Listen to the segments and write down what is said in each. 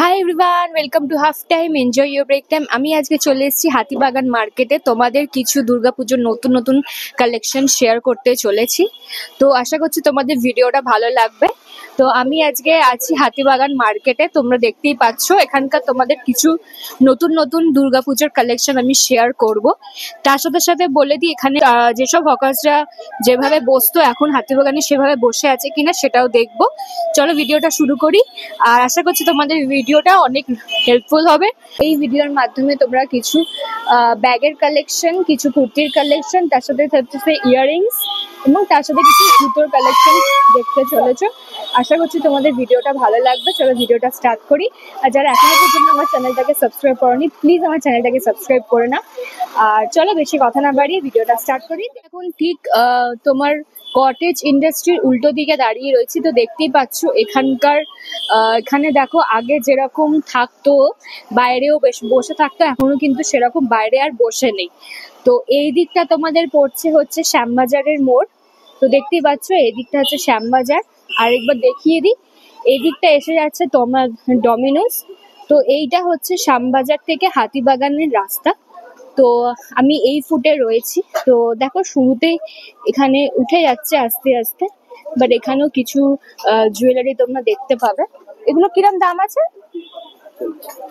High everyone, welcome to half time enjoy your break time. আমি আজকে চলে এসেছি হাতিবাগান মার্কেটে তোমাদের কিছু দুর্গাপুজোর নতুন নতুন কালেকশন শেয়ার করতে চলেছি। তো আশা করছি তোমাদের ভিডিওটা ভালো লাগবে। তো আমি আজকে আছি হাতিবাগান মার্কেটে, তোমরা দেখতেই পাচ্ছ এখানকার তোমাদের কিছু নতুন নতুন দুর্গাপুজোর কালেকশন আমি শেয়ার করব। তার সাথে সাথে বলে দিই এখানে যেসব হকার্সরা যেভাবে বসতো এখন হাতিবাগানে সেভাবে বসে আছে কিনা সেটাও দেখবো। চলো ভিডিওটা শুরু করি, আর আশা করছি তোমাদের ভিডিওটা অনেক হেল্পফুল হবে। এই ভিডিওর মাধ্যমে তোমরা কিছু ব্যাগের কালেকশন, কিছু কুর্তির কালেকশন, তার সাথে থাকছে ইয়াররিংস এবং তার সাথে কিছু জুতোর কালেকশন দেখতে চলেছো। আশা করছি তোমাদের ভিডিওটা ভালো লাগবে। চলো ভিডিওটা স্টার্ট করি। আর যারা এখনো পর্যন্ত আমার চ্যানেলটাকে সাবস্ক্রাইব করোনি, প্লিজ আমার চ্যানেলটাকে সাবস্ক্রাইব করে না। আর চলো বেশি কথা না বাড়িয়ে ভিডিওটা স্টার্ট করি। এখন ঠিক তোমার কটেজ ইন্ডাস্ট্রির উল্টো দিকে দাঁড়িয়ে রয়েছি। তো দেখতেই পাচ্ছ এখানে দেখো আগে যেরকম থাকতো বাইরেও বেশ বসে থাকতো, এখনো কিন্তু সেরকম বাইরে আর বসে নেই। তো এই দিকটা তোমাদের পড়ছে হচ্ছে শ্যামবাজারের মোড়। তো দেখতেই পাচ্ছ এই দিকটা হচ্ছে শ্যামবাজার। আর একবার দেখিয়ে দিই, এই দিকটা এসে যাচ্ছে তোমার ডমিনোস। তো এইটা হচ্ছে শ্যামবাজার থেকে হাতিবাগানের রাস্তা। তো আমি এই ফুটে রয়েছি। তো দেখো শুরুতেই এখানে উঠে যাচ্ছে আস্তে আস্তে, বাট এখানেও কিছু জুয়েলারি তোমরা দেখতে পাবে। এগুলো কিরম দাম আছে?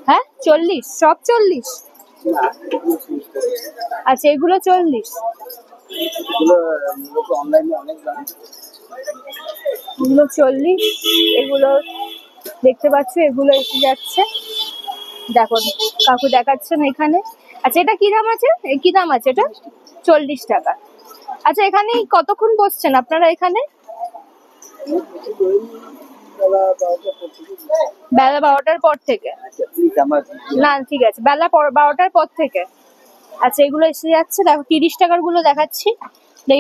হ্যাঁ 40, সব 40? আচ্ছা এগুলো 40, এগুলো 40। এগুলো দেখতে পাচ্ছ এগুলো এসে যাচ্ছে, দেখো কাকু দেখাচ্ছেন এখানে। আচ্ছা এটা কি দাম আছে? কি দাম আছে এটা? 40 টাকা। আচ্ছা এখানে কতক্ষণ বসছেন আপনারা এখানে? বেলা 12টার পর থেকে? না ঠিক আছে, বেলা 12টার পর থেকে। আচ্ছা এগুলো এসে যাচ্ছে, দেখো 30 টাকার গুলো দেখাচ্ছি।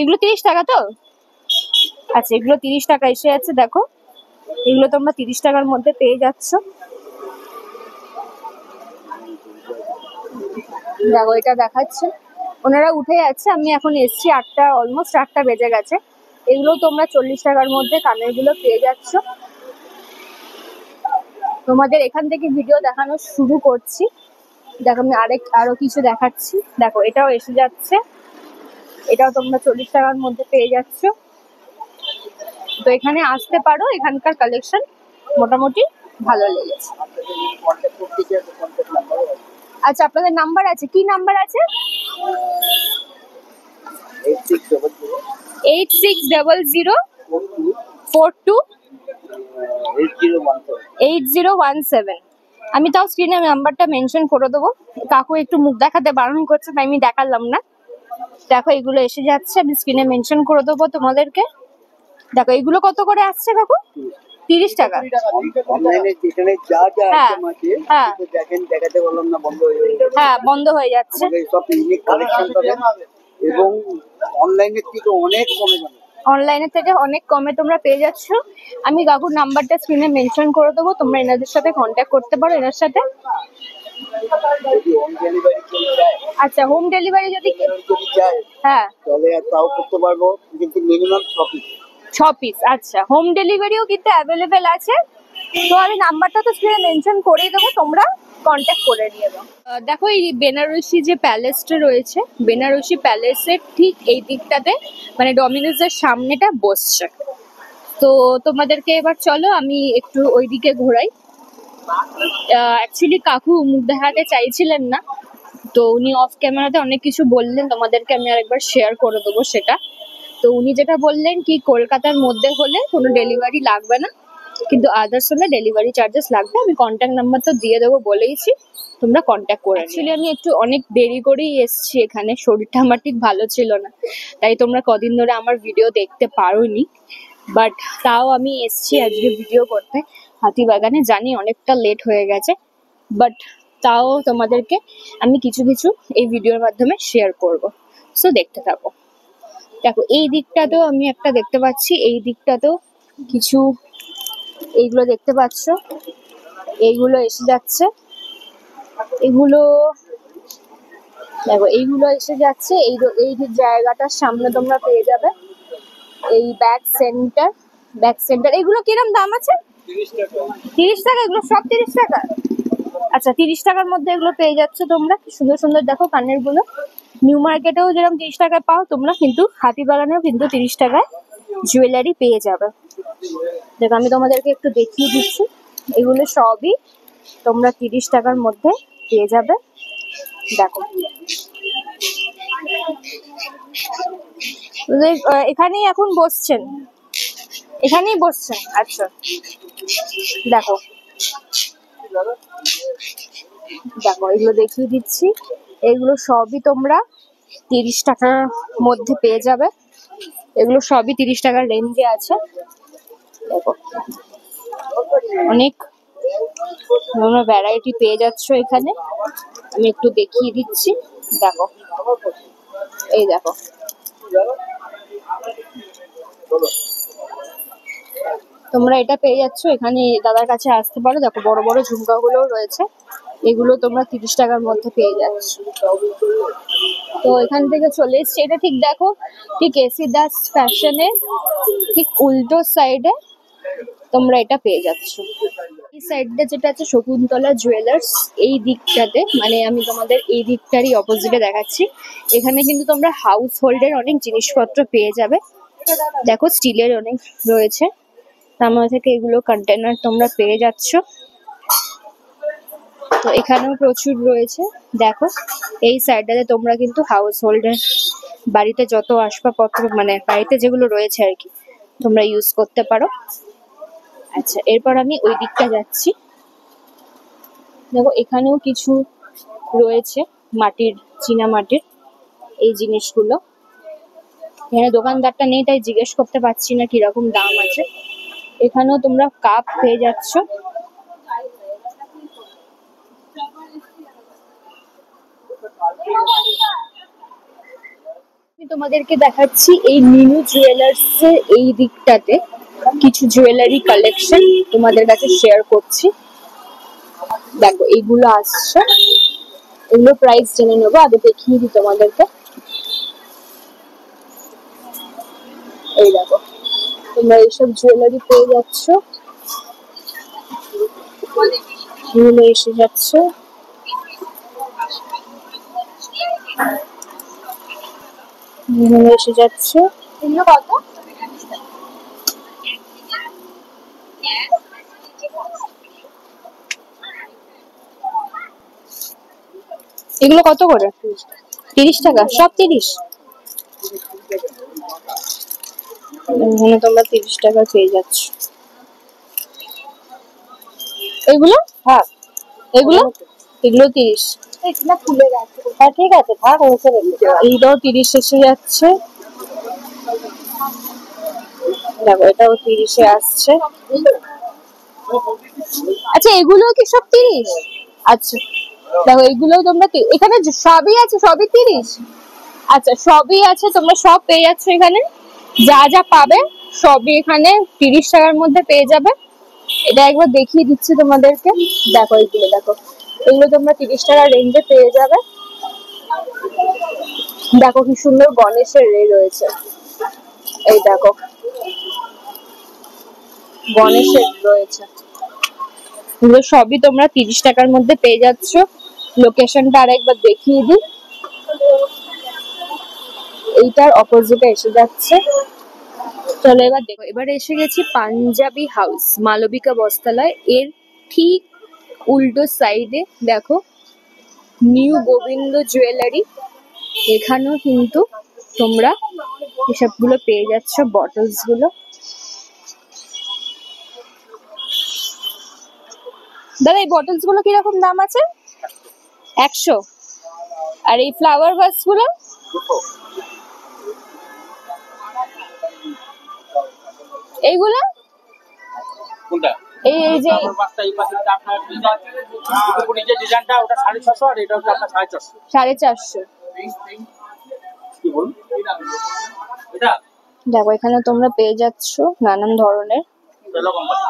এগুলো 30 টাকা তো? আচ্ছা এগুলো 30 টাকা এসে যাচ্ছে, দেখো এগুলো তোমরা 30 টাকার মধ্যে পেয়ে যাচ্ছ। দেখো এটা দেখাচ্ছে, ওনারা উঠে যাচ্ছে। আমি এখন এসছি 8টা, অলমোস্ট 8টা বেজে গেছে। এগুলো তোমরা 40 টাকার মধ্যে কানের গুলো পেয়ে যাচ্ছ। তোমাদের এখান থেকে ভিডিও দেখানো শুরু করছি। দেখো আমি আরো কিছু দেখাচ্ছি। দেখো এটাও এসে যাচ্ছে, এটাও তোমরা 40 টাকার মধ্যে পেয়ে যাচ্ছ। তো এখানে আসতে পারো, এখানকার কালেকশন মোটামুটি ভালো লেগেছে। আচ্ছা আপনাদের নাম্বার আছে? কি নাম্বার আছে? 8600428017। আমি তাও স্ক্রিনে নাম্বারটা মেনশন করে দেবো। কাকু একটু মুখ দেখাতে বারণ করছে, তাই আমি দেখালাম না। দেখো এগুলো এসে যাচ্ছে, আমি স্ক্রিনে মেনশন করে দেবো তোমাদেরকে। দেখো এগুলো কত করে আসছে কাকু? 30 টাকা। হ্যাঁ হ্যাঁ বন্ধ হয়ে যাচ্ছে। এবং অনলাইনের থেকে অনেক কমে তোমরা পেয়ে যাচ্ছ। আমি কাকুর নাম্বারটা স্ক্রিনে মেনশন করে দেবো, তোমরা এনাদের সাথে কন্ট্যাক্ট করতে পারো এনার সাথে। আচ্ছা হোম ডেলিভারি যদি চায় হ্যাঁ তাহলে তাও করতে পারবো, কিন্তু মিনিমাম 6 পিস। আচ্ছা হোম ডেলিভারিও কিন্তু অ্যাভেলেবেল আছে। তো আমি নাম্বারটা তো স্ক্রিনে মেনশন করেই দেবো, তোমরা কন্ট্যাক্ট করে নিয়ে দাও। দেখো এই বেনারসি যে প্যালেসটা রয়েছে, বেনারসি প্যালেসের ঠিক এই দিকটাতে মানে ডমিনোজের সামনেটা বসছে। তো তোমাদেরকে এবার চলো আমি একটু ওইদিকে ঘোরাই। অ্যাকচুয়ালি কাকু মুখ দেখাতে চাইছিলেন না, তো উনি অফ ক্যামেরাতে অনেক কিছু বললেন, তোমাদেরকে আমি আরেকবার শেয়ার করে দেবো সেটা। তো উনি যেটা বললেন কি কলকাতার মধ্যে হলে কোনো ডেলিভারি লাগবে না, কিন্তু আদার্স হলে ডেলিভারি চার্জেস লাগবে। আমি কন্ট্যাক্ট নাম্বার তো দিয়ে দেবো বলেইছি, তোমরা কন্ট্যাক্ট করে। অ্যাকচুয়ালি আমি একটু অনেক দেরি করেই এসছি এখানে, শরীরটা আমার ঠিক ভালো ছিল না, তাই তোমরা কদিন ধরে আমার ভিডিও দেখতে পারোনি। বাট তাও আমি এসছি আজকে ভিডিও করতে হাতিবাগানে। জানি অনেকটা লেট হয়ে গেছে, বাট তাও তোমাদেরকে আমি কিছু কিছু এই ভিডিওর মাধ্যমে শেয়ার করব। সো দেখতে থাকো। দেখো এই দিকটাতেও আমি একটা দেখতে পাচ্ছি, এই দিকটাতেও কিছু এইগুলো দেখতে পাচ্ছ, এইগুলো এসে যাচ্ছে। এগুলো দেখো এইগুলো এসে যাচ্ছে, এই জায়গাটার সামনে তোমরা পেয়ে যাবে এই ব্যাগ সেন্টার। এগুলো কিরম দাম আছে? 30 টাকা, এগুলো সব 30 টাকা। আচ্ছা, 30 টাকার মধ্যে এগুলো পেয়ে যাচ্ছ তোমরা। কি সুন্দর সুন্দর দেখো কানের গুলো। নিউ মার্কেটেও যেরকম 30 টাকায় পাও, তোমরা কিন্তু হাতিবাগানেও কিন্তু 30 টাকায় জুয়েলারি পেয়ে যাবে। দেখো আমি তোমাদেরকে একটু দেখিয়ে দিচ্ছি, এগুলো সবই তোমরা 30 টাকার মধ্যে পেয়ে যাবে। দেখো এখানেই এখন বসছেন, এখানেই বসছেন। আচ্ছা দেখো, দেখো এগুলো দেখিয়ে দিচ্ছি, এগুলো সবই তোমরা 30 টাকার মধ্যে পেয়ে যাবে। এগুলো সবই 30 টাকার রেঞ্জে আছে। দেখো অনেক তোমরা ভ্যারাইটি পেয়ে যাচ্ছ এখানে। আমি একটু দেখিয়ে দিচ্ছি, দেখো এই দেখো তোমরা এটা পেয়ে যাচ্ছ এখানে। দাদার কাছে আসতে পারো, দেখো বড় বড় ঝুমকাগুলোও রয়েছে, এগুলো তোমরা 30 টাকার মধ্যে পেয়ে যাচ্ছ। তো এখান থেকে চলে এসছি, এটা ঠিক দেখো, ঠিক এসি দাস ফ্যাশনের ঠিক উল্টো সাইডে তোমরা এটা পেয়ে যাচ্ছ। এই সাইডটা যেটা আছে শকুন্তলা জুয়েলার্স, এই দিকটাতে, মানে আমি তোমাদের এই দিকটারই অপোজিটে দেখাচ্ছি। এখানে কিন্তু তোমরা হাউস হোল্ডের অনেক জিনিসপত্র পেয়ে যাবে। দেখো স্টিলের অনেক রয়েছে, তার মধ্যে থেকে এগুলো কন্টেনার তোমরা পেয়ে যাচ্ছ। তো এখানেও প্রচুর রয়েছে। দেখো এই সাইডটাতে তোমরা কিন্তু হাউস হোল্ডের বাড়িতে যত আসবাবপত্র, মানে বাড়িতে যেগুলো রয়েছে আর কি, তোমরা ইউজ করতে পারো। আচ্ছা এরপর আমি ওই দিকটা যাচ্ছি। দেখো এখানেও কিছু রয়েছে মাটির, চীনা মাটির এই জিনিসগুলো। এখানে দোকানদারটা নেই তাই জিজ্ঞেস করতে পারছি না কিরকম দাম আছে। এখানেও তোমরা কাপ পেয়ে যাচ্ছ। আমি তোমাদেরকে দেখাচ্ছি এই নিনু জুয়েলার্স এর এই দিকটাতে কিছু জুয়েলারি কালেকশন তোমাদের কাছে শেয়ার করছি। দেখো এইগুলো আসছে, এগুলো প্রাইস জেনে নেবো, আগে দেখিয়ে দিই তোমাদেরকে। এই দেখো তোমরা এইসব জুয়েলারি পেয়ে যাচ্ছ, এগুলো এসে যাচ্ছে। এগুলো এসে যাচ্ছে, এগুলো কত? এগুলো কত করে? 30 টাকা, সব 30। এখানে তোমরা 30 টাকা পেয়ে যাচ্ছ। এগুলো হ্যাঁ, এগুলো এগুলো 30। হ্যাঁ ঠিক আছে, থাক ওকে রেখে। এইটাও 30 এসে যাচ্ছে। দেখো এটাও 30-এ আসছে। আচ্ছা এগুলো কি সব 30? আচ্ছা দেখো এগুলো তোমরা এখানে সবই আছে, সবই 30। আচ্ছা সবই আছে, তোমরা সব পেয়ে যাচ্ছ এখানে। যা যা পাবে সবই এখানে 30 টাকার মধ্যে পেয়ে যাবে। এটা একবার দেখিয়ে দিচ্ছি তোমাদেরকে। দেখো এইগুলো, দেখো এগুলো তোমরা 30 টাকার রেঞ্জে পেয়ে যাবে। দেখো কি সুন্দর গণেশের রে রয়েছে, এই দেখো গণেশের রয়েছে। এগুলো সবই তোমরা 30 টাকার মধ্যে পেয়ে যাচ্ছ। লোকেশনটা আর একবার দেখিয়ে দিই, এইটার অপোজিটে এসে যাচ্ছে। চলো এবার দেখো, এবার এসে গেছি পাঞ্জাবি হাউস মালবিকা বস্ত্রালয়, এর ঠিক উল্টো সাইডে দেখো নিউ গোবিন্দ জুয়েলারি। এখানেও কিন্তু তোমরা এসবগুলো পেয়ে যাচ্ছ, বটলস গুলো। দাদা এই বটলস গুলো কিরকম দাম আছে? 100। আর এই ফ্লাওয়ার ভাস গুলো? এইগুলো কোনটা? এই এই যে এই পাশেরটা আপনার উপরে যে ডিজাইনটা ওটা 650 আর এটা হচ্ছে আপনার 450। 450। কি বলুন? এটা দেখো এখানে তোমরা পেয়ে যাচ্ছ নানান ধরনের। সেলো কোম্পানি,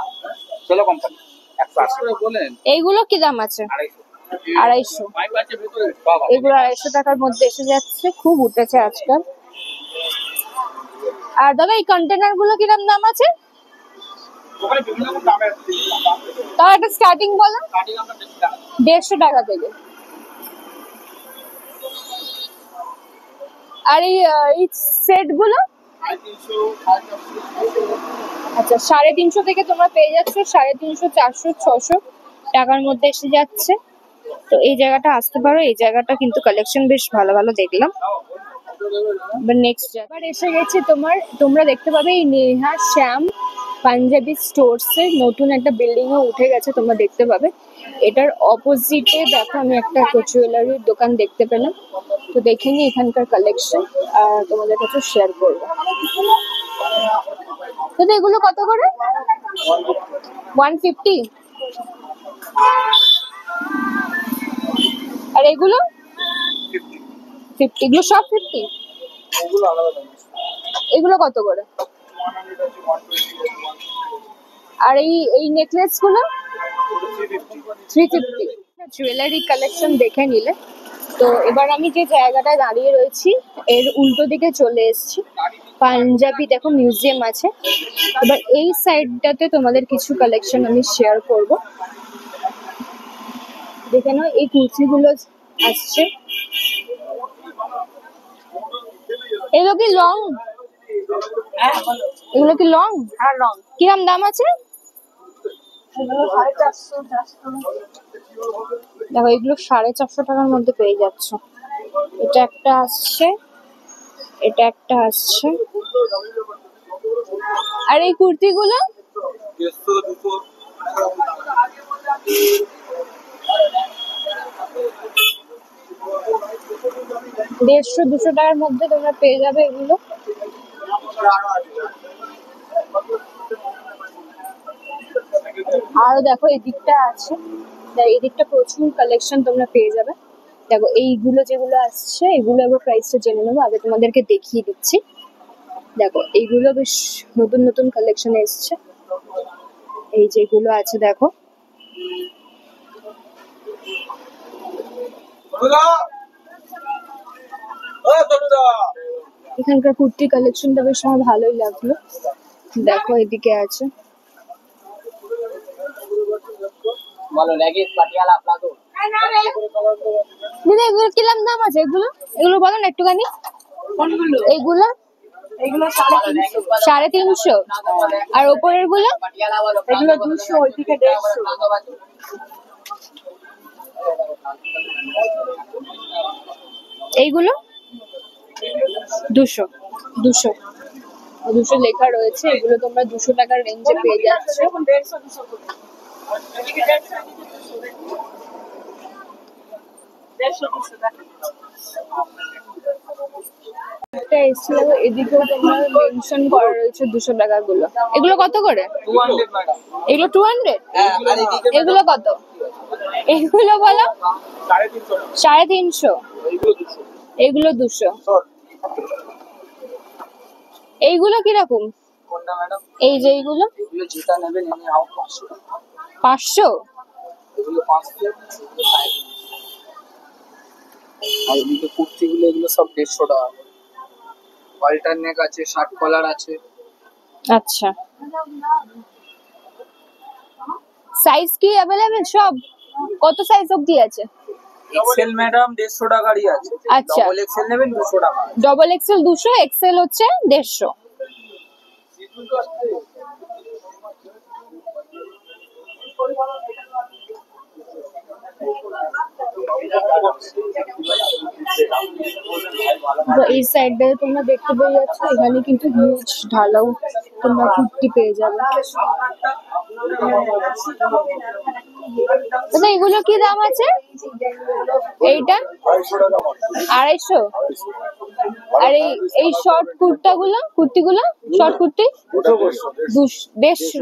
সেলো কোম্পানি 180 করে বলেন। এইগুলো কি দাম আছে? 250। পাইপ আছে ভিতরে সব আছে। এগুলো 250 টাকার মধ্যে এসে যাচ্ছে, খুব উঠেছে আজকাল। আর দাদা এই কন্টেনার গুলো কিরকম দাম আছে? ওখানে বিভিন্ন রকম দামের তাও একটা স্টার্টিং বলো। কাটিং আমরা 150 টাকা থেকে। আর এই সেট গুলো 350 450 আচ্ছা 350 থেকে তোমরা পেয়ে যাচ্ছ 350, 400, 600 টাকার মধ্যে এসে যাচ্ছে। তো এই জায়গাটা আসতে পারো, এই জায়গাটা কিন্তু কালেকশন বেশ ভালো ভালো দেখলাম। এবার নেক্সট এবার এসে গেছি তোমরা দেখতে পাবে এই নেহা শ্যাম পাঞ্জাবি স্টোরস এর নতুন একটা বিল্ডিং এ উঠে গেছে, তোমরা দেখতে পাবে। এটার অপোজিটে দেখো আমি একটা জুয়েলারির দোকান দেখতে পেলাম। তো দেখে নিই এখানকার কালেকশন আর তোমাদের কাছে শেয়ার করবো। তো এগুলো কত করে? 150। আর এগুলো 50। এগুলো সব 50? ওগুলো আলাদা দাম এগুলো কত করে? 100 আছে 120 আর এই নেকলেস গুলো 350 350। জুয়েলারি কালেকশন দেখে নিলে। তো এবার আমি যে জায়গাটায় দাঁড়িয়ে রয়েছি এর উল্টো দিকে চলে এসেছি। পাঞ্জাবি দেখো মিউজিয়াম আছে। এবার এই সাইডটাতে তোমাদের কিছু কালেকশন আমি শেয়ার করব। দেখে নাও এই কুর্তিগুলো আসছে। এগুলো কি লং? হ্যাঁ বলো এগুলো কি লং? হ্যাঁ লং কিরম দাম আছে? এগুলো 450 দেখো এগুলো 450 টাকার মধ্যে পেয়ে যাচ্ছ। এটা একটা আসছে, এটা একটা আসছে। আর এই কুর্তিগুলো 150-200 টাকার মধ্যে তোমরা পেয়ে যাবে এগুলো। আরো দেখো এই দিকটা আছে, এই দিকটা প্রচুর কালেকশন তোমরা পেয়ে যাবে। দেখো এইগুলো যেগুলো আসছে এগুলো আবার প্রাইসটা জেনে নেবো, আগে তোমাদেরকে দেখিয়ে দিচ্ছি। দেখো এইগুলো বেশ নতুন নতুন কালেকশন এসছে। এই যেগুলো আছে দেখো, এখানকার কুর্তি কালেকশনটা বেশ আমার ভালোই লাগলো। দেখো এদিকে আছে, বলো লেগিংস পাটিয়ালা প্লাজো দিদি এগুলো কিরম দাম আছে? এগুলো এগুলো বলো না একটুখানি। কোনগুলো এইগুলো এগুলো 350 350। আর ওপরের গুলো পাটিয়ালা বলো এগুলো 200 ওইদিকে 150 এইগুলো 200 200 200 লেখা রয়েছে। এগুলো তোমরা 200 টাকার রেঞ্জে পেয়ে যাচ্ছ। এখন 150 200 করে এদিকে 150 200 দেখো একটা এসেছিল এদিকেও তোমার মেনশন করা রয়েছে 200 টাকা গুলো। এগুলো কত করে? 200 ম্যাডাম এগুলো 200। হ্যাঁ আর এদিকে এগুলো কত? এগুলো বলো 350 350। এগুলো 200 এগুলো 200। এইগুলো কিরকম? কোনটা ম্যাডাম এই যে এইগুলো এগুলো যেটা নেবেন এমনি আউট 500 500। এগুলো 500 আর এদিকে কুর্তিগুলো এগুলো সব 150 টাকা পাল্টার নেক আছে শার্ট কলার আছে আচ্ছা সাইজ কি অ্যাভেলেবেল সব? কত সাইজ অবধি আছে? এক্সেল ম্যাডাম 150 টাকারই আছে আচ্ছা। ডবল এক্সেল নেবেন 200 টাকা ডবল এক্সেল 200, এক্সেল হচ্ছে 150। তো এই সাইডটায় তোমরা দেখতে পেয়ে যাচ্ছ এখানে কিন্তু হিউজ ঢালাও তোমরা কুর্তি পেয়ে যাবে। দাদা এগুলো কি দাম আছে? এইটা 250। আর এই শর্ট কুর্তিগুলো শর্ট কুর্তি 150।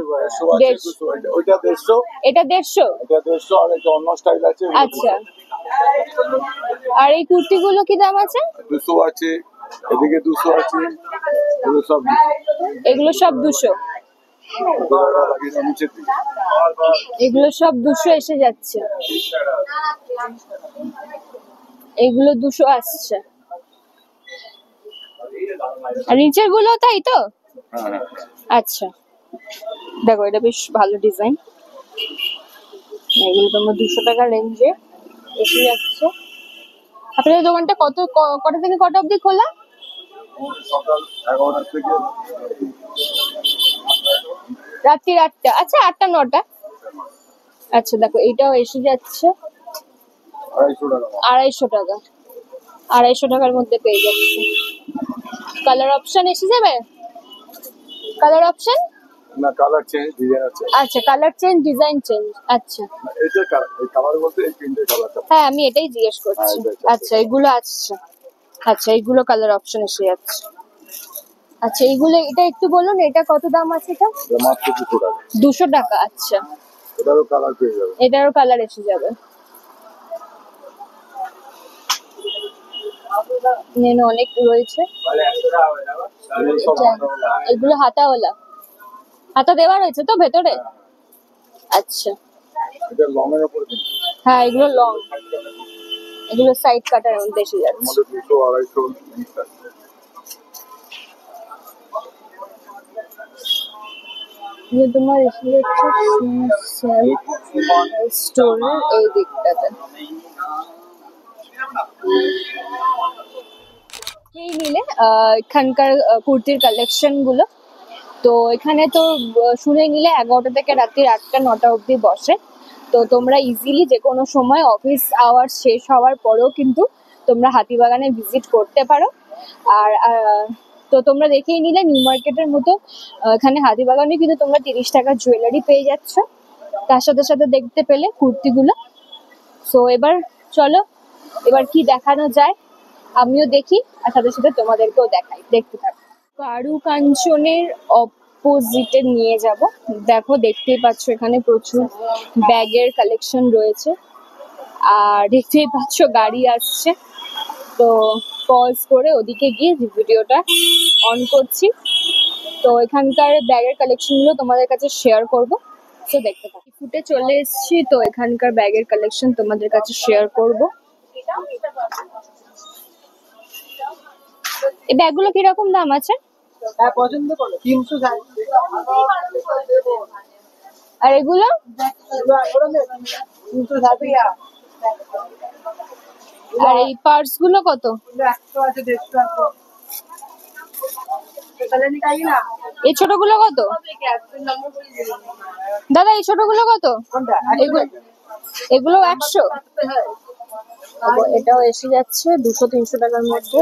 ওইটা 150, এটা 150। এটা 150 আর একটা অন্য স্টাইল আছে আচ্ছা আর এই কুর্তিগুলো কি দাম আছে? 200 আছে, এদিকে 200 আছে, এগুলো সব এগুলো সব 200। লাগিয়ে নিচের দিকে। এগুলো সব 200 এসে যাচ্ছে। এগুলো 200 আসছে। আর নিচের গুলো তাই তো? হ্যাঁ আচ্ছা দেখো এটা বেশ ভালো ডিজাইন। এগুলো তোমার 200 টাকা রেঞ্জে এসে যাচ্ছে। আপনাদের দোকানটা কটা থেকে কটা অবধি খোলা? সকাল 11টা থেকে রাত্রি 8টা, আচ্ছা 8টা 9টা। আচ্ছা দেখো এটাও এসে যাচ্ছে 250 টাকা। 250 টাকা। 250 টাকার মধ্যে পেয়ে যাচ্ছে। কালার অপশন এসে যাবে, কালার অপশন। না, কালার চেঞ্জ, ডিজাইন আছে। আচ্ছা কালার চেঞ্জ, ডিজাইন চেঞ্জ। আচ্ছা এটা এই কালার বলতে এই প্রিন্টের কালারটা। হ্যাঁ আমি এটাই জিজ্ঞেস করছি। হ্যাঁ, এটা। আচ্ছা এগুলো আসছে। আচ্ছা এগুলো কালার অপশন এসে যাচ্ছে। আচ্ছা এগুলো, এটা একটু বলুন এটা কত দাম আছে? এটা এটা মাত্র 200 টাকা। 200 টাকা। আচ্ছা এটারও কালার পেয়ে যাবে। এটারও কালার এসে যাবে। নেন অনেক রয়েছে। এই সব এগুলো হাতাওয়ালা, হাতা দেওয়া রয়েছে তো ভেতরে? আচ্ছা এটা লং এর উপরে কিন্তু হ্যাঁ এগুলো লং, এগুলো সাইড কাটার মধ্যে এসে এর যাচ্ছে। মধ্যে 200 250 মিক্স আছে। যে তোমার এসে যাচ্ছে স্টোরের এই দিকটাতে। এই নিলে এখানকার কুর্তির কালেকশন গুলো, তো এখানে তো শুনে নিলে 11টা থেকে রাত্রি 8টা 9টা অবধি বসে। তো তোমরা ইজিলি যে কোনো সময় অফিস আওয়ার শেষ হওয়ার পরেও কিন্তু তোমরা হাতিবাগানে ভিজিট করতে পারো। আর তো তোমরা দেখেই নিলে নিউ মার্কেটের মতো এখানে হাতিবাগানে কিন্তু তোমরা 30 টাকার জুয়েলারি পেয়ে যাচ্ছ, তার সাথে সাথে দেখতে পেলে কুর্তিগুলো। সো এবার চলো, এবার কি দেখানো যায় আমিও দেখি, আর সাথে সাথে তোমাদেরকেও দেখাই, দেখতে থাকো। কারু কাঞ্চনের অপোজিটে নিয়ে যাব। দেখো দেখতেই পাচ্ছ এখানে প্রচুর ব্যাগের কালেকশন রয়েছে, আর দেখতেই পাচ্ছ গাড়ি আসছে। তো পজ করে ওদিকে গিয়ে ভিডিওটা অন করছি। তো এখানকার ব্যাগের কালেকশনগুলো তোমাদের কাছে শেয়ার করব, তো দেখতে থাকো। ফুটে চলে এসেছি, তো এখানকার ব্যাগের কালেকশন তোমাদের কাছে শেয়ার করব। এই ব্যাগগুলো কিরকম দাম আছে? হ্যাঁ পছন্দ করো 360। আর এগুলো? 360। আর এই পার্স গুলো কত? 100 আছে, 150 আছে। তাহলে নিকাই না। এই ছোটগুলো কত দাদা? এই ছোটগুলো কত? কোনটা? এগুলো, এগুলো 100। এটাও এসে যাচ্ছে 200-300 টাকার মধ্যে।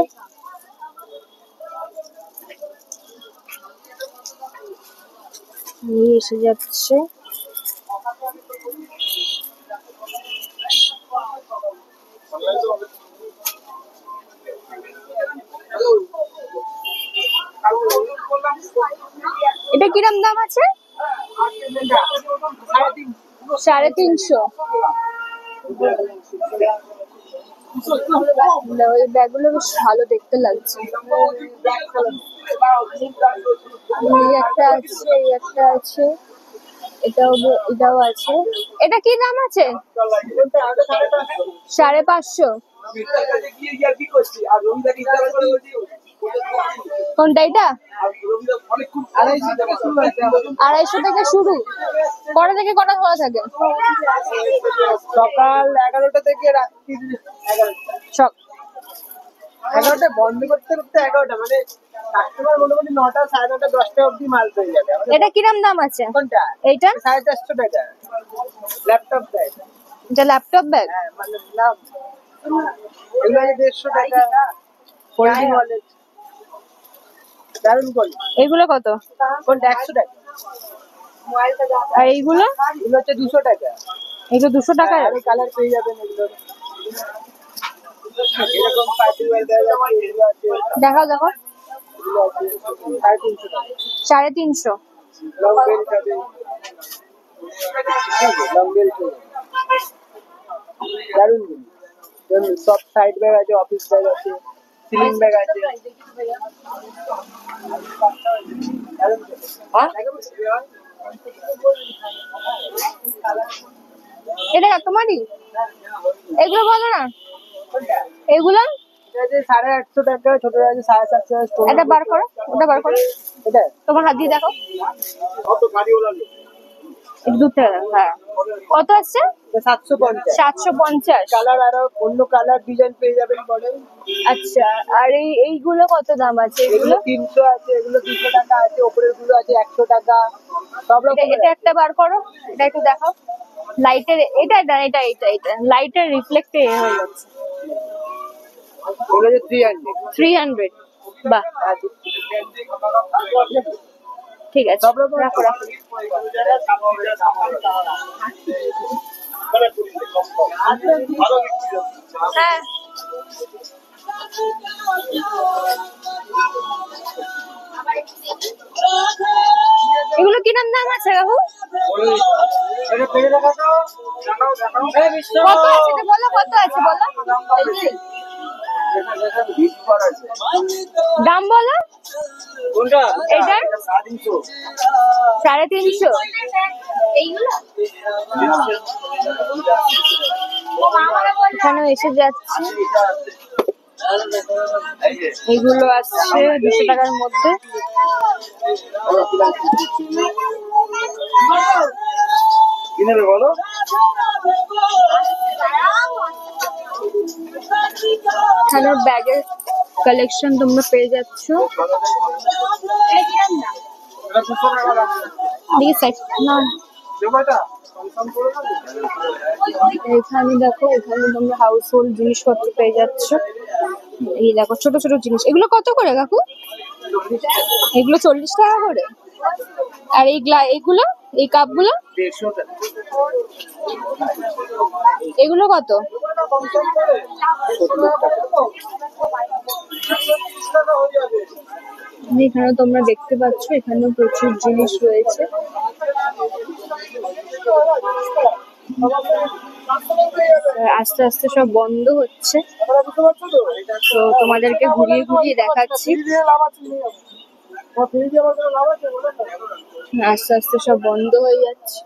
এই এসে যাচ্ছে। এটা কিরম দাম আছে? 350। এই ব্যাগগুলো বেশ ভালো দেখতে লাগছে। এই একটা আছে, এই একটা আছে, এটাও আছে। এটা কি দাম আছে? 550। কোনটা এটা? 250 থেকে শুরু। কটা থেকে কটা খোলা থাকে? সকাল 11টা থেকে রাত্রি 11টা। 11টা বন্ধ করতে করতে 11টা, মানে কাস্টমার মোটামুটি 9টা 9:30 10টা অবধি মাল পেয়ে যাবে। এটা কিরম দাম আছে? কোনটা? এইটা 450 টাকা। Laptop bag. এটা ল্যাপটপ ব্যাগ। হ্যাঁ মানে নাম এগুলো 150 টাকা। ফোল্ডিং ওয়ালেট দারুন কোয়ালিটি। এগুলো কত? কোনটা? 100 টাকা। আর এইগুলো? এগুলো হচ্ছে 200 টাকা। এগুলো 200 টাকা। আরো কালার পেয়ে যাবেন এগুলো। এরকম পার্টি ওয়্যার ব্যাগ আছে, এগুলো আছে। দেখাও দেখো। এগুলো আছে 350 টাকা। 350। লং বেল্ট আছে। লং বেল্ট দারুন দারুন। সব সাইড ব্যাগ আছে, অফিস ব্যাগ আছে, সিলিং ব্যাগ আছে। এটা তোমারই? এগুলো বলো না। এগুলো এটা আছে 850 টাকা, ছোটটা আছে 750 স্টোন। এটা বার করো, ওটা বার করো, এটা তোমার হাত দিয়ে দেখো। কত গাড়িওয়ালা লোক? একটু দূর থেকে দেখো, হ্যাঁ। কত আসছে? 750। 750। কালার আরো অন্য কালার ডিজাইন পেয়ে যাবেন মডেল। আচ্ছা, আর এইগুলো কত দাম আছে? এগুলো 300 আছে, এগুলো 200 টাকা আছে, ওপরের গুলো আছে 100 টাকা, সব রকম। এটা একটা বার করো, এটা একটু দেখাও। লাইটের এটা এটা এটা এটা এটা লাইটের রিফ্লেক্টে হয়ে যাচ্ছে। এগুলো যে 300। 300, বাহ, ঠিক আছে, সব রকম রাখো রাখো। হ্যাঁ, এগুলো কিরম দাম আছে কাকু? এটা পেয়ে দেখা তো দেখাও দেখাও। এই বিশ্ব কত আছে এটা বলো, কত আছে বলো, দাম বলো। কোনটা? এটা 350। 350। এইগুলো এখানে এসে যাচ্ছে, এগুলো আসছে 200 টাকার মধ্যে। কি নেবে বলো? এখানে ব্যাগের কালেকশন তোমরা পেয়ে যাচ্ছ। এটা 200 টাকা দাম। দিকে সাইড না, দেবো এটা? কনফার্ম করে দেবো? এখানে দেখো, এখানে তোমরা হাউস হোল্ড জিনিসপত্র পেয়ে যাচ্ছ। এই দেখো ছোট ছোট জিনিস, এগুলো কত করে কাকু? এগুলো 40 টাকা করে। আর এইগুলো, এই কাপগুলো 150 টাকা। এগুলো কত? এখানে তোমরা দেখতে পাচ্ছ, এখানে প্রচুর জিনিস রয়েছে। আস্তে আস্তে সব বন্ধ হচ্ছে, তো তোমাদেরকে ঘুরিয়ে ঘুরিয়ে দেখাচ্ছি। আস্তে আস্তে সব বন্ধ হয়ে যাচ্ছে।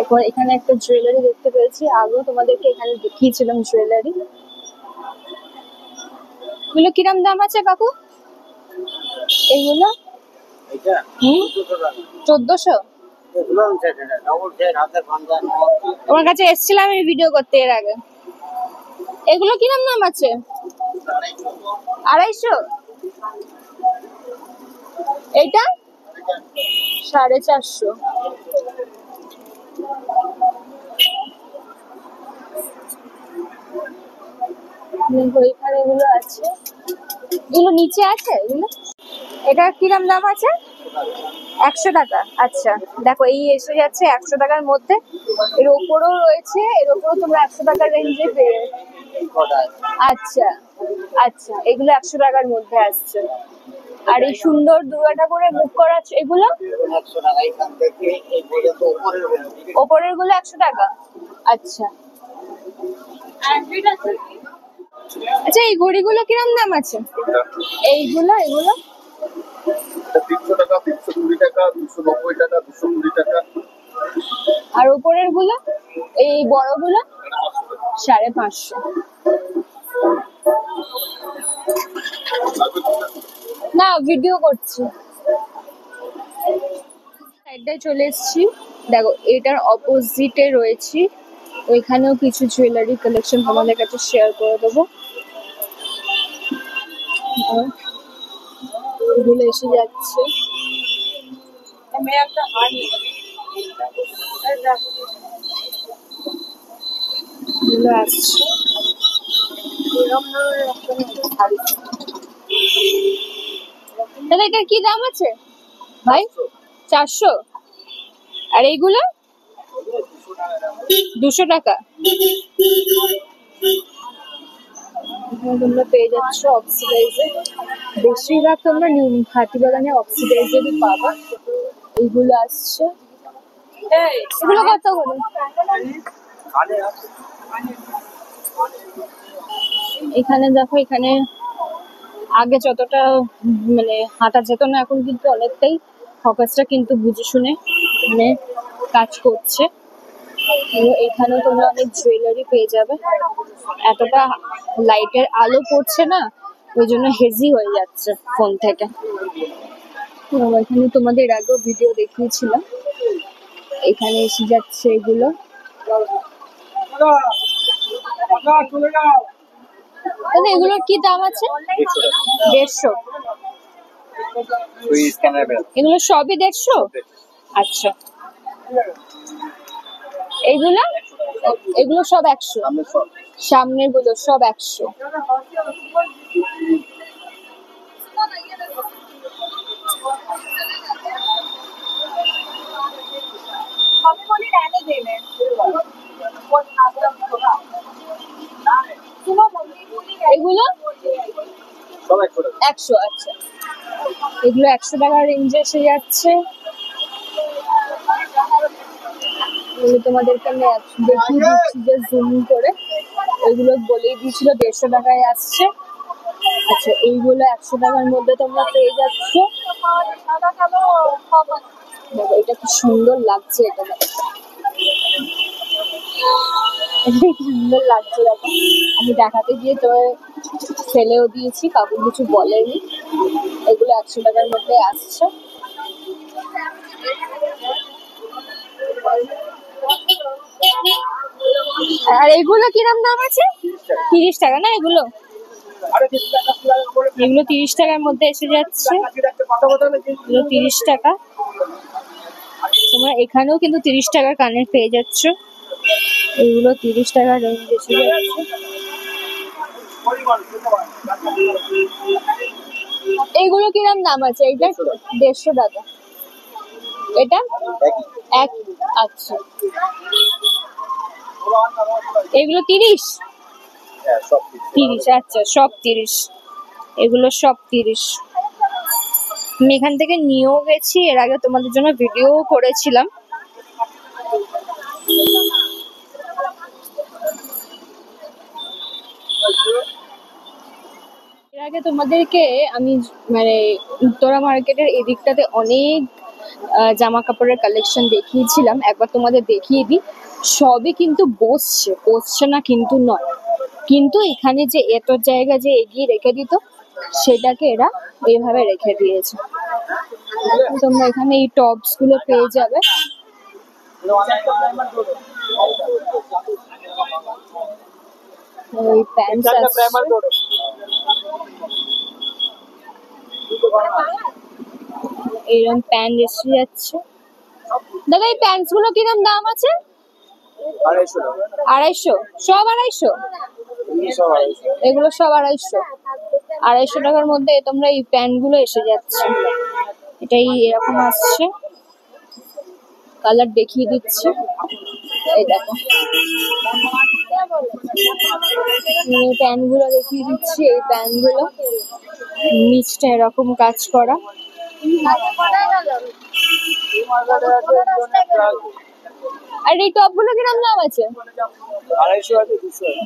এখন এখানে একটা জুয়েলারি দেখতে পেয়েছি, আগেও তোমাদেরকে এখানে দেখিয়েছিলাম জুয়েলারি। এগুলো কিরম দাম আছে কাকু? এগুলো এটা হুম 1400। এগুলো সেট এটা ডাবল সেট হাতের পাঞ্জা। তোমার কাছে এসেছিলাম আমি ভিডিও করতে এর আগে। এগুলো কিরম দাম আছে? 250। এইটা 450। দেখো এখানে এগুলো আছে, এগুলো নিচে আছে এগুলো। এটা কিরম দাম আছে? 100 টাকা। আচ্ছা, দেখো এই এসে যাচ্ছে 100 টাকার মধ্যে। এর ওপরেও রয়েছে, এর ওপরেও তোমরা 100 টাকার রেঞ্জে পেয়ে। আচ্ছা আচ্ছা, এগুলো 100 টাকার মধ্যে আসছে। আর এই সুন্দর দুর্গা ঠাকুরের মুখ করা এগুলো 100 টাকা। এখান থেকে এই পর্যন্ত উপরের ওপরের গুলো 100 টাকা। আচ্ছা আচ্ছা, এই ঘড়িগুলো কিরম দাম আছে? এইগুলো এগুলো 300 টাকা, 320 টাকা, 290 টাকা, 220 টাকা। আর উপরের গুলো, এই বড়গুলো 550। না, ভিডিও করছি। সাইডটায় চলে এসেছি, দেখো এটার অপোজিটে রয়েছি। ওইখানেও কিছু জুয়েলারি কালেকশন তোমাদের কাছে শেয়ার করে দেবো। এগুলো এসে যাচ্ছে। এগুলো আসছে। দাদা এটার কি দাম আছে ভাই? 400। আর এইগুলো 200 টাকা। এখানে তোমরা পেয়ে যাচ্ছ অক্সিডাইজে। বেশিরভাগ তোমরা হাতিবাগানে অক্সিডাইজেরই পাবা। এইগুলো আসছে, এগুলো কত করে? এখানে দেখো, এখানে আগে যতটা মানে হাঁটা যেত না, এখন কিন্তু অনেকটাই ফোকাসটা কিন্তু বুঝে শুনে মানে কাজ করছে। এখানেও তোমরা অনেক জুয়েলারি পেয়ে যাবে। এতটা লাইটের আলো পড়ছে না, ওই জন্য হেজি হয়ে যাচ্ছে ফোন থেকে। তো এখানে তোমাদের আগেও ভিডিও দেখিয়েছিলাম, এখানে এসে যাচ্ছে এগুলো। তাহলে এগুলোর কি দাম আছে? 150। এগুলো সবই 150? আচ্ছা। এগুলো এগুলো সব 100? সামনের গুলো সব 100। এগুলো 100? আচ্ছা, এগুলো 100 টাকার রেঞ্জে এসে যাচ্ছে। তোমাদেরকে আমি দেখিয়ে দিচ্ছি যে জুম করে, ওইগুলো বলেই দিয়েছিল 150 টাকায় আসছে। আচ্ছা, এইগুলো 100 টাকার মধ্যে তোমরা পেয়ে যাচ্ছ। দেখো এটা কি সুন্দর লাগছে, এটা দেখো কি সুন্দর লাগছে। দেখো আমি দেখাতে গিয়ে তো ফেলেও দিয়েছি, কাউকে কিছু বলেনি। এগুলো 100 টাকার মধ্যে আসছে। আর এগুলো কিরম দাম আছে? 30 টাকা না? এগুলো 30 টাকার মধ্যে এসে যাচ্ছে। এগুলো 30 টাকা। তোমরা এখানেও কিন্তু 30 টাকার কানের পেয়ে যাচ্ছ। এগুলো 30 টাকার রেঞ্জ এসে যাচ্ছে। এইগুলো কিরম দাম আছে? এইটা 150 টাকা, এটা এক। আচ্ছা, এগুলো 30? 30, আচ্ছা সব 30। এগুলো সব 30। আমি এখান থেকে নিয়েও গেছি, এর আগে তোমাদের জন্য ভিডিও করেছিলাম। এর আগে তোমাদেরকে আমি মানে উত্তরা মার্কেটের এদিকটাতে অনেক জামা কাপড়ের কালেকশন দেখিয়েছিলাম, একবার তোমাদের দেখিয়ে দিই। সবই কিন্তু বসছে না কিন্তু নয়, কিন্তু এখানে যে এত জায়গা যে এগিয়ে রেখে দিত, সেটাকে এরা এইভাবে রেখে দিয়েছে। তোমরা এখানে এই টপস গুলো পেয়ে যাবে। ওই প্যান্টস আছে, এরকম প্যান্ট এসে যাচ্ছে। দাদা এই প্যান্টস গুলো কিরম দাম আছে? 250? সব 250? এগুলো সব 250। 250 টাকার মধ্যে তোমরা এই প্যান্ট গুলো এসে যাচ্ছে। এটাই এরকম আসছে, কালার দেখিয়ে দিচ্ছি। এই দেখো এই প্যান্ট গুলো দেখিয়ে দিচ্ছি। এই প্যান্ট গুলো নিচটা এরকম কাজ করা। আর এই টপ গুলো কিরম দাম আছে? 200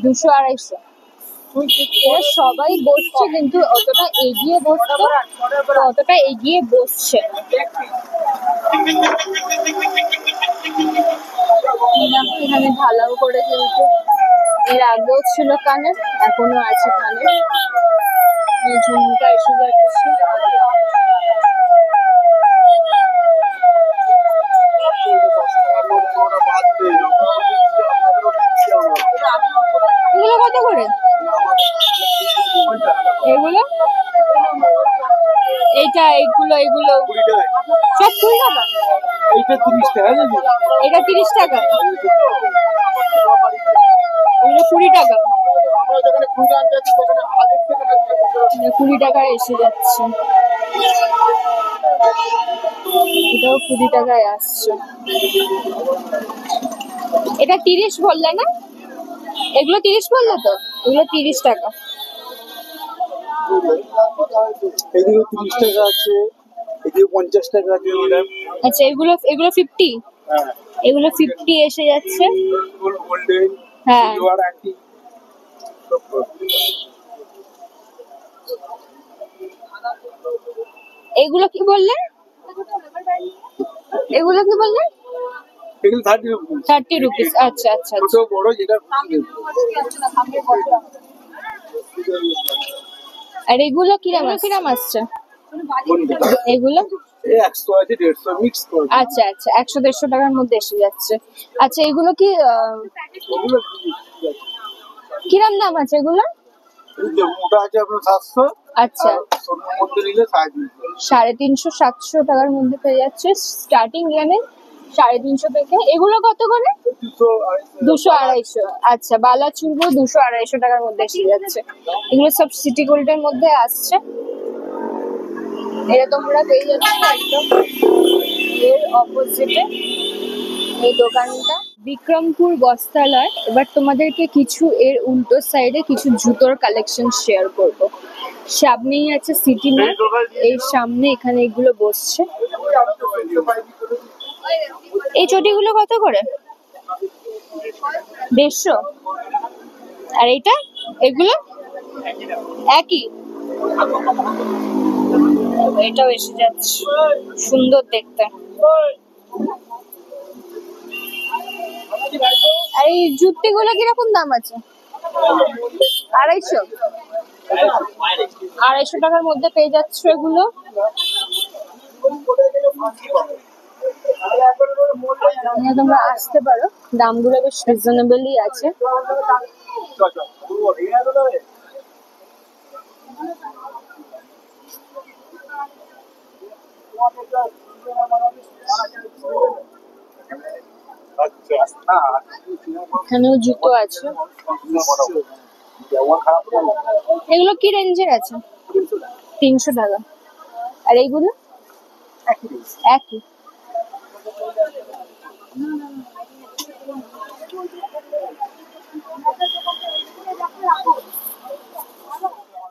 250। এরা সবাই বসছে, কিন্তু অতটা এগিয়ে বসছে। এখানে ঢালাও করে, কিন্তু এর আগেও ছিল কানের, এখনো আছে কানের। ঝুমকা এসে যাচ্ছে। এগুলো কত করে? এগুলো এগুলো সব 20 টাকা? এটা 30 টাকা, এগুলো 20 টাকা। 20 টাকায় এসে যাচ্ছে। এটাও 20 টাকায় আসছে। এটা 30 বললে না? এগুলো 30 বললে তো? এগুলো 30 টাকা। এগুলো 30 টাকা আছে, এগুলো 50 টাকা আছে ম্যাডাম। আচ্ছা, এগুলো 50? এগুলো 50 এসে যাচ্ছে। হ্যাঁ, এগুলো কি বললে? এগুলো কি বললে? এগুলো 30 রুপিস। 30 রুপিস। আচ্ছা আচ্ছা ছোট বড় যেটা আর এগুলো কিরাম আসছে এগুলো? এই 100 আছে 150 মিক্স করে। আচ্ছা আচ্ছা 100-150 টাকার মধ্যে এসে যাচ্ছে। আচ্ছা এগুলো কি ওগুলো কিরাম দাম আছে এগুলো? এই যে মোটা আছে আপনার 700। আচ্ছা ছোটর মধ্যে নিলে 350। 350-700 টাকার মধ্যে পেয়ে যাচ্ছে স্টার্টিং এখানে 350 থেকে। এগুলো কত করে? 200-250। আচ্ছা বালা চুলগুলো 200-250 টাকার মধ্যে এসে যাচ্ছে। এগুলো সব সিটি গোল্ডের মধ্যে আসছে। এটা তোমরা পেয়ে যাচ্ছ একদম এর অপোজিটে এই দোকানটা বিক্রমপুর বস্ত্রালয়। এবার তোমাদেরকে কিছু এর উল্টো সাইডে কিছু জুতোর কালেকশন শেয়ার করব। সামনেই আছে সিটি মার্ট, এই সামনে এখানে এগুলো বসছে। এই চটিগুলো কত করে? 150। আর এইটা এগুলো একই? এটাও এসে যাচ্ছে, সুন্দর দেখতে। আর এই জুতিগুলো কিরকম দাম আছে? 250। 250 টাকার মধ্যে পেয়ে যাচ্ছ এগুলো। এখানে তোমরা আসতে পারো, দামগুলো বেশ রিজনেবলই আছে। এখানেও জুতো আছে। এগুলো কি রেঞ্জের আছে? 300 টাকা। আর এইগুলো একই।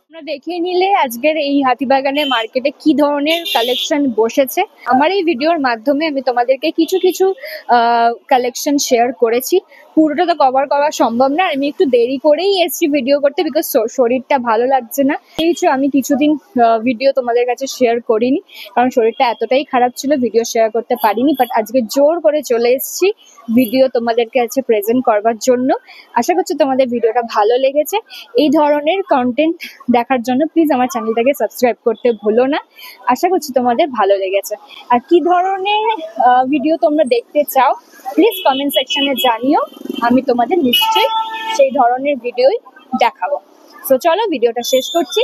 তোমরা দেখে নিলে আজকের এই হাতিবাগানের মার্কেটে কি ধরনের কালেকশন বসেছে। আমার এই ভিডিওর মাধ্যমে আমি তোমাদেরকে কিছু কিছু কালেকশন শেয়ার করেছি। পুরোটা তো কভার করা সম্ভব না, আমি একটু দেরি করেই এসেছি ভিডিও করতে, বিকজ শরীরটা ভালো লাগছে না। আমি কিছুদিন ভিডিও তোমাদের কাছে শেয়ার করিনি, কারণ শরীরটা এতটাই খারাপ ছিল, ভিডিও শেয়ার করতে পারিনি। বাট আজকে জোর করে চলে এসেছি ভিডিও তোমাদের কাছে প্রেজেন্ট করবার জন্য। আশা করছি তোমাদের ভিডিওটা ভালো লেগেছে। এই ধরনের কন্টেন্ট দেখার জন্য প্লিজ আমার চ্যানেলটাকে সাবস্ক্রাইব করতে ভুলো না। আশা করছি তোমাদের ভালো লেগেছে। আর কি ধরনের ভিডিও তোমরা দেখতে চাও প্লিজ কমেন্ট সেকশনে জানিও, আমি তোমাদের নিশ্চয়ই সেই ধরনের ভিডিওই দেখাবো। তো চলো ভিডিওটা শেষ করছি।